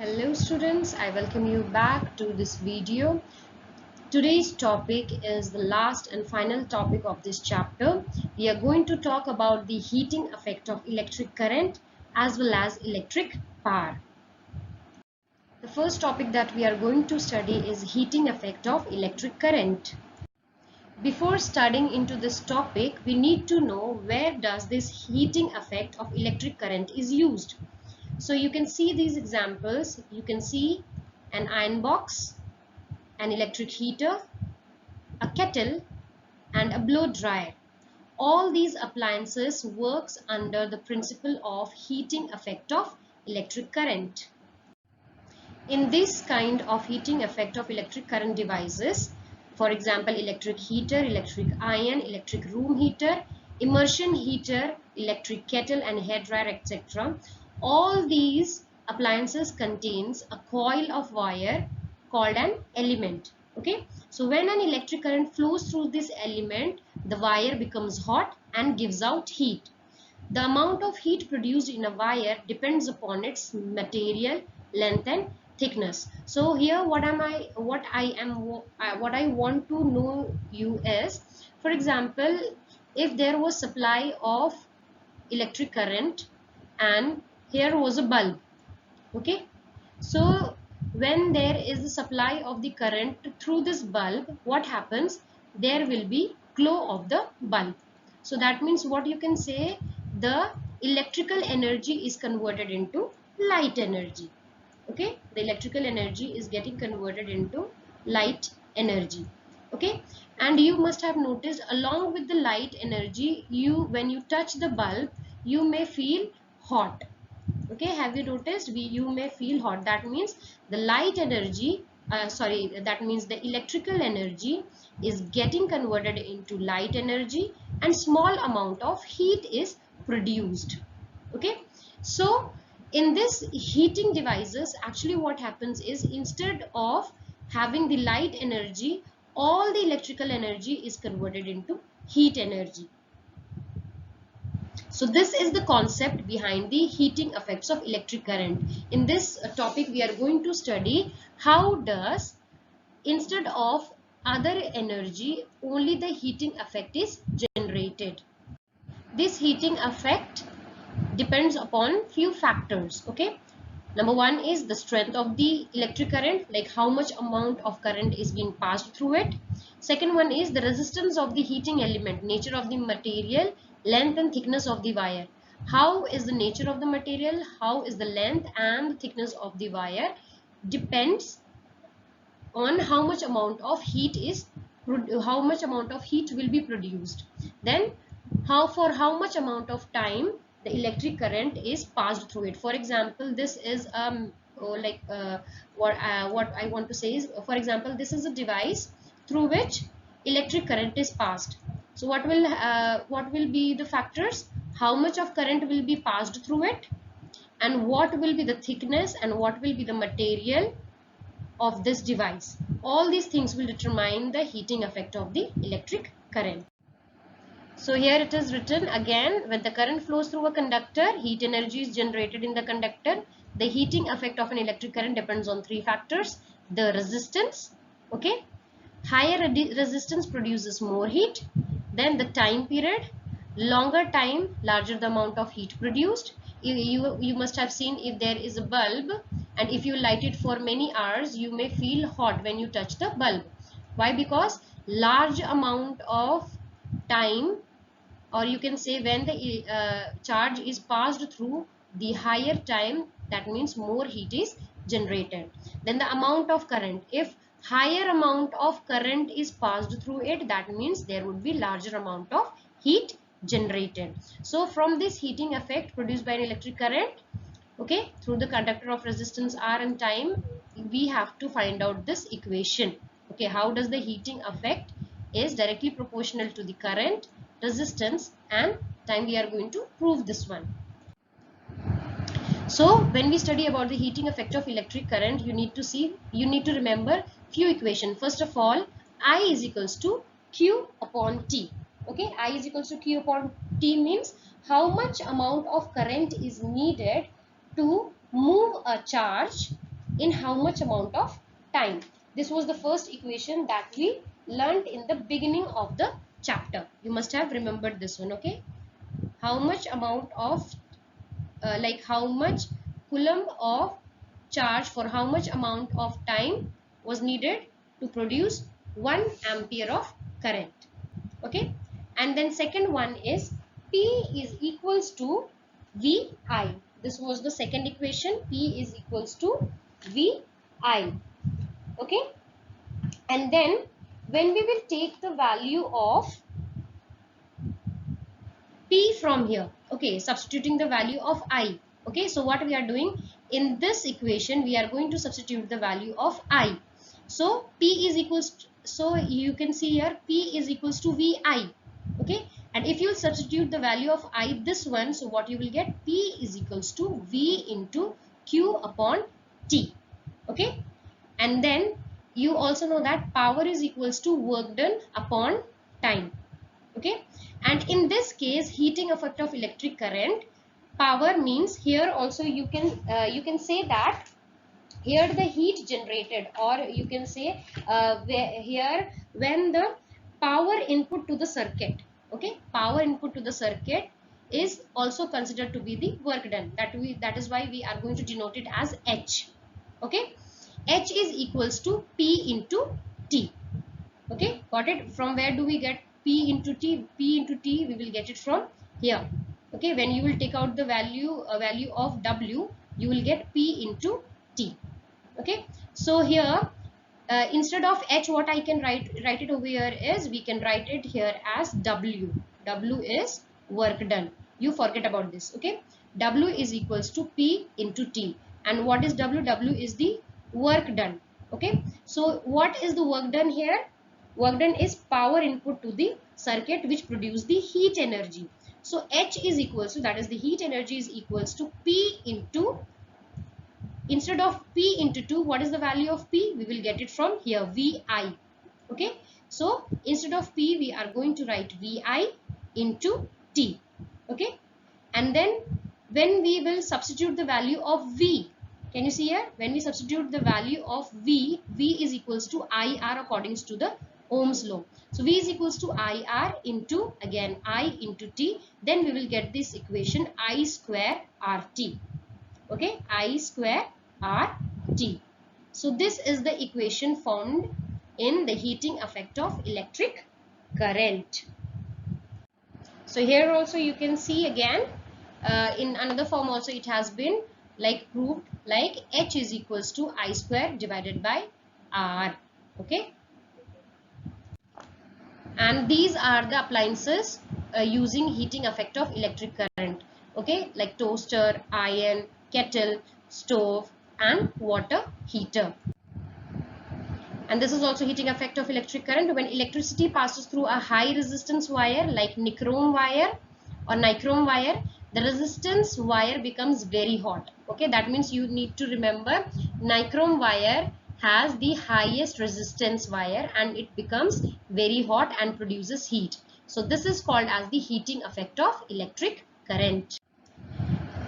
Hello students, I welcome you back to this video. Today's topic is the last and final topic of this chapter. We are going to talk about the heating effect of electric current as well as electric power. The first topic that we are going to study is heating effect of electric current. Before studying into this topic, we need to know where does this heating effect of electric current is used. So you can see these examples. You can see an iron box, an electric heater, a kettle, and a blow dryer. All these appliances works under the principle of heating effect of electric current. In this kind of heating effect of electric current devices, for example, electric heater, electric iron, electric room heater, immersion heater, electric kettle and hair dryer, etc. All these appliances contains a coil of wire called an element. Okay, so when an electric current flows through this element, the wire becomes hot and gives out heat. The amount of heat produced in a wire depends upon its material, length and thickness. So here what I want to know you is, for example, if there was supply of electric current and here was a bulb. Okay, so when there is a supply of the current through this bulb, what happens? There will be glow of the bulb. So that means what you can say, the electrical energy is converted into light energy. Okay, the electrical energy is getting converted into light energy. Okay, and you must have noticed along with the light energy, when you touch the bulb, you may feel hot. Okay, have you noticed you may feel hot? That means the light energy, that means the electrical energy is getting converted into light energy and small amount of heat is produced. Okay, so in this heating devices, actually what happens is, instead of having the light energy, all the electrical energy is converted into heat energy. So this is the concept behind the heating effects of electric current. In this topic, we are going to study how does, instead of other energy, only the heating effect is generated. This heating effect depends upon few factors. Okay, number one is the strength of the electric current, like how much amount of current is being passed through it. Second one is the resistance of the heating element, nature of the material, length and thickness of the wire. How is the nature of the material, how is the length and the thickness of the wire depends on how much amount of heat will be produced. Then how much amount of time the electric current is passed through it. For example, this is what I want to say is, for example, this is a device through which electric current is passed. So what will be the factors? How much of current will be passed through it, and what will be the thickness, and what will be the material of this device. All these things will determine the heating effect of the electric current. So here it is written again, when the current flows through a conductor, heat energy is generated in the conductor. The heating effect of an electric current depends on three factors. The resistance, okay, higher resistance produces more heat. Then the time period, longer time, larger the amount of heat produced. You must have seen, if there is a bulb and if you light it for many hours, you may feel hot when you touch the bulb. Why? Because large amount of time, or you can say when the charge is passed through the higher time, that means more heat is generated. Then the amount of current, if higher amount of current is passed through it, that means there would be larger amount of heat generated. So from this heating effect produced by an electric current, okay, through the conductor of resistance R and time, we have to find out this equation. Okay, how does the heating effect is directly proportional to the current, resistance and time. We are going to prove this one. So when we study about the heating effect of electric current, you need to remember few equation. First of all, I is equals to Q upon T. Okay, I is equals to Q upon T means how much amount of current is needed to move a charge in how much amount of time. This was the first equation that we learned in the beginning of the chapter. You must have remembered this one, okay? How much amount of how much coulomb of charge for how much amount of time was needed to produce 1 ampere of current. Okay, and then second one is P is equals to VI. This was the second equation. P is equals to VI. Okay, and then when we will take the value of P from here, okay, substituting the value of I. Okay, so what we are doing in this equation, we are going to substitute the value of I. So P is equals to, so you can see here P is equals to VI. Okay, and if you substitute the value of I, this one, so what you will get, P is equals to V into Q upon T. Okay, and then you also know that power is equals to work done upon time. Okay, and in this case, heating effect of electric current, power means here also you can say that here the heat generated, or you can say here when the power input to the circuit, okay, power input to the circuit is also considered to be the work done. That is why we are going to denote it as H. Okay, H is equals to P into T. Okay, got it? From where do we get P into T? P into T we will get it from here. Okay, when you will take out the value of W, you will get P into T. Okay, so here instead of H, what I can write it over here is, we can write it here as W. W is work done. You forget about this. Okay, W is equals to P into T, and what is W? W is the work done. Okay, so what is the work done here? Work done is power input to the circuit which produce the heat energy. So H is equals to, that is the heat energy, is equals to P into, instead of P into 2, what is the value of P? We will get it from here, VI. Okay, so instead of P we are going to write VI into T. Okay, and then when we will substitute the value of V, can you see here, when we substitute the value of V, V is equals to IR according to the Ohm's law. So V is equals to IR into, again, I into T, then we will get this equation I square RT. Okay, I square RT. So this is the equation found in the heating effect of electric current. So here also you can see again in another form also it has been like proved, like H is equals to I square divided by R. Okay, and these are the appliances using heating effect of electric current. Okay, like toaster, iron, kettle, stove and water heater. And this is also heating effect of electric current when electricity passes through a high resistance wire like nichrome wire or nichrome wire. The resistance wire becomes very hot. Okay, that means you need to remember nichrome wire has the highest resistance wire and it becomes very hot and produces heat. So this is called as the heating effect of electric current.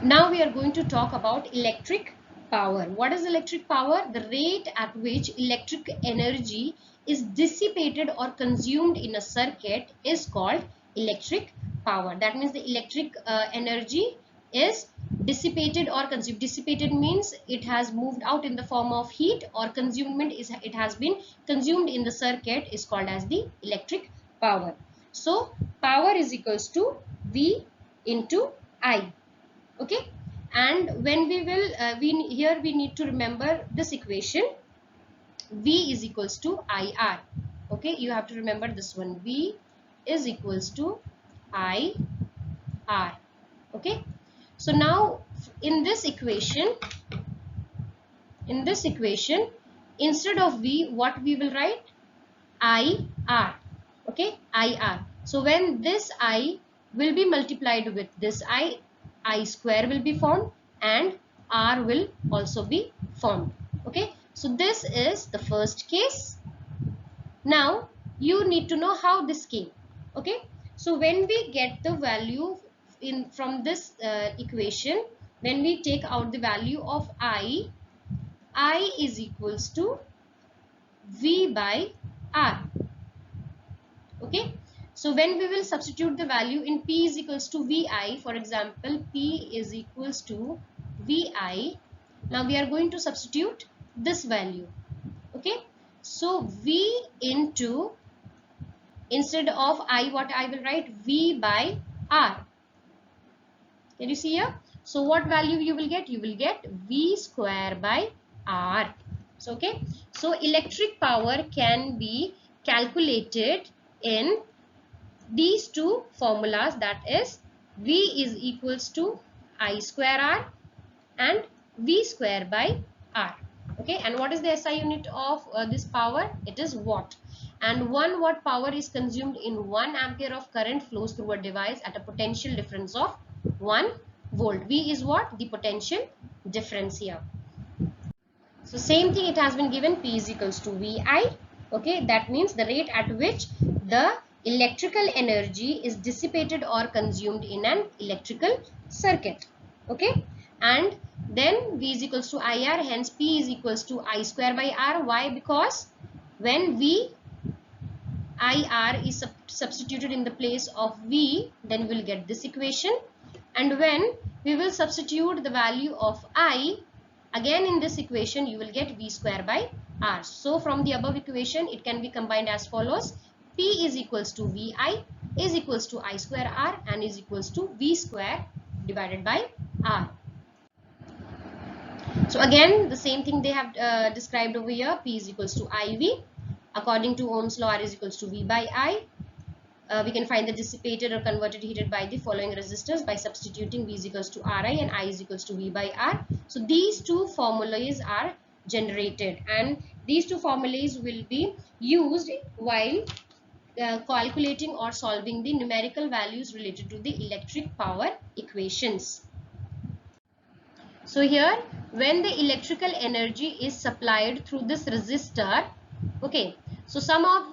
Now we are going to talk about electric power. What is electric power? The rate at which electric energy is dissipated or consumed in a circuit is called electric power. That means the electric energy is dissipated or consumed. Dissipated means it has moved out in the form of heat, or consumement is it has been consumed in the circuit is called as the electric power. So power is equals to V into I. Okay, and when we will here we need to remember this equation, V is equals to IR. Okay, you have to remember this one, V is equals to IR. Okay, so now in this equation instead of V, what we will write? IR. Okay, IR. So when this I will be multiplied with this I square will be formed and R will also be formed. Okay, so this is the first case. Now you need to know how this came. Okay, so when we get the value from this equation, when we take out the value of I, I is equals to V by R. Okay, so when we will substitute the value in P is equals to VI, for example, P is equals to VI. Now we are going to substitute this value. Okay, so V into, instead of I, what I will write, V by R. Can you see here? So what value you will get? You will get V square by R. So okay, so electric power can be calculated in these two formulas, that is V is equals to I square R and V square by R. Okay, and what is the SI unit of this power? It is watt, and 1 watt power is consumed in 1 ampere of current flows through a device at a potential difference of 1 volt. V is what? The potential difference here. So same thing, it has been given, P is equals to VI. Okay, that means the rate at which the electrical energy is dissipated or consumed in an electrical circuit. Okay, and then V is equals to IR, hence P is equals to I square by R. Why? Because when IR is substituted in the place of V, then we will get this equation, and when we will substitute the value of I again in this equation, you will get V square by R. So from the above equation, it can be combined as follows: P is equals to VI is equals to I square R and is equals to V square divided by R. So again, the same thing they have described over here. P is equals to IV. According to Ohm's law, R is equals to V by I. We can find the dissipated or converted heated by the following resistors by substituting V is equals to Ri and I is equals to V by R. So these two formulas are generated, and these two formulas will be used while calculating or solving the numerical values related to the electric power equations. So here, when the electrical energy is supplied through this resistor, okay, so some of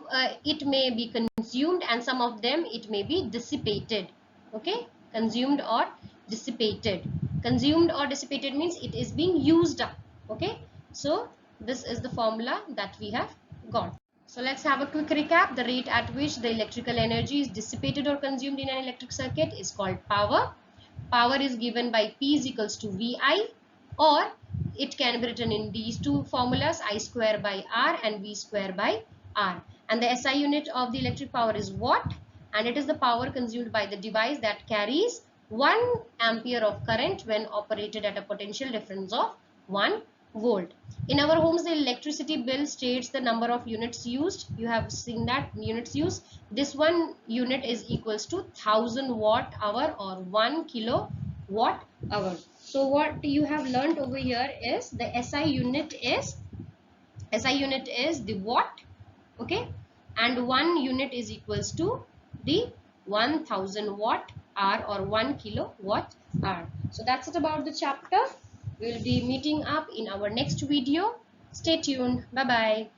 it may be consumed and some of them it may be dissipated. Okay, consumed or dissipated. Consumed or dissipated means it is being used up. Okay, so this is the formula that we have got. So let's have a quick recap. The rate at which the electrical energy is dissipated or consumed in an electric circuit is called power. Power is given by P is equals to VI, or it can be written in these two formulas, I square by R and V square by R. And the SI unit of the electric power is watt, and it is the power consumed by the device that carries 1 ampere of current when operated at a potential difference of 1 volt. In our homes, the electricity bill states the number of units used. You have seen that units used. This one unit is equals to 1000 watt hour or 1 kilowatt hour. So what you have learned over here is the SI unit is the watt. Okay, and 1 unit is equals to the 1000 watt hour or 1 kilowatt hour. So that's it about the chapter. We will be meeting up in our next video. Stay tuned. Bye bye.